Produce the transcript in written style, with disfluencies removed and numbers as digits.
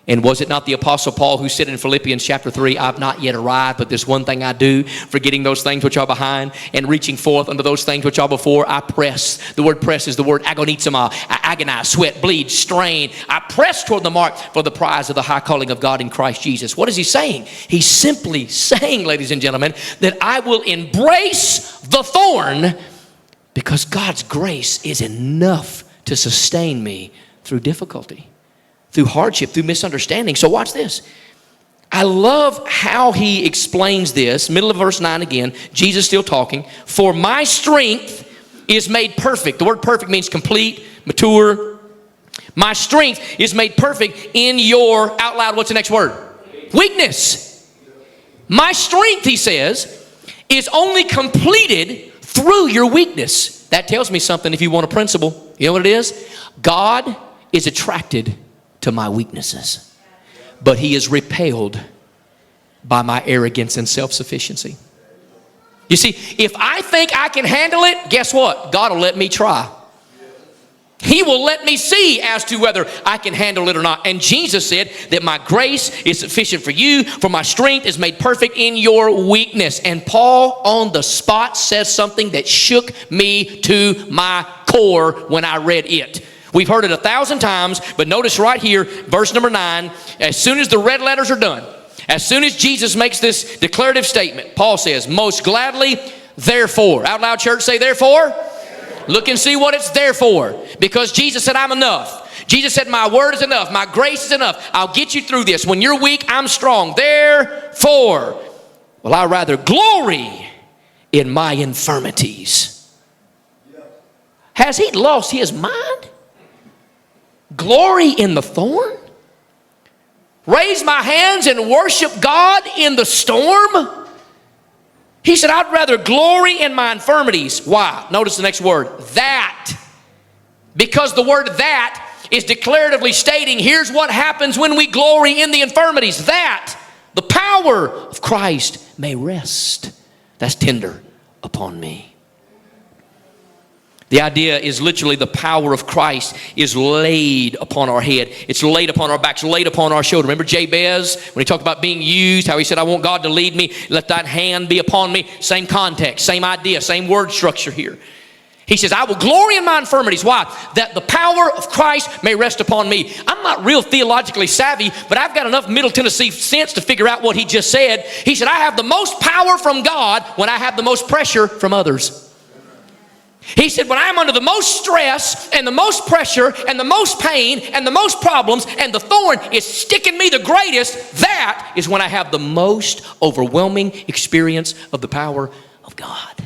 And was it not the Apostle Paul who said in Philippians chapter 3, I've not yet arrived, but this one thing I do, forgetting those things which are behind and reaching forth unto those things which are before, I press. The word press is the word agonizomai. I agonize, sweat, bleed, strain. I press toward the mark for the prize of the high calling of God in Christ Jesus. What is he saying? He's simply saying, ladies and gentlemen, that I will embrace the thorn because God's grace is enough to sustain me through difficulty, through hardship, through misunderstanding. So watch this. I love how he explains this. Middle of verse 9 again. Jesus still talking. For my strength is made perfect. The word perfect means complete, mature. My strength is made perfect in your, out loud, what's the next word? Weakness. My strength, he says, is only completed through your weakness. That tells me something if you want a principle. You know what it is? God is attracted to my weaknesses, but he is repelled by my arrogance and self-sufficiency. You see, if I think I can handle it, guess what? God will let me try. He will let me see as to whether I can handle it or not. And Jesus said that my grace is sufficient for you, for my strength is made perfect in your weakness. And Paul on the spot says something that shook me to my core when I read it. We've heard it 1,000 times, but notice right here, verse number 9, as soon as the red letters are done, as soon as Jesus makes this declarative statement, Paul says, most gladly, therefore. Out loud, church, say therefore. Look and see what it's there for. Because Jesus said, I'm enough. Jesus said, my word is enough. My grace is enough. I'll get you through this. When you're weak, I'm strong. Therefore, well, I rather glory in my infirmities. Has he lost his mind? Glory in the thorn? Raise my hands and worship God in the storm? He said, I'd rather glory in my infirmities. Why? Notice the next word, that. Because the word that is declaratively stating, here's what happens when we glory in the infirmities. That the power of Christ may rest. That's tender upon me. The idea is literally the power of Christ is laid upon our head. It's laid upon our backs, laid upon our shoulder. Remember Jabez, when he talked about being used, how he said, I want God to lead me. Let thine hand be upon me. Same context, same idea, same word structure here. He says, I will glory in my infirmities. Why? That the power of Christ may rest upon me. I'm not real theologically savvy, but I've got enough Middle Tennessee sense to figure out what he just said. He said, I have the most power from God when I have the most pressure from others. He said, when I'm under the most stress and the most pressure and the most pain and the most problems and the thorn is sticking me the greatest, that is when I have the most overwhelming experience of the power of God.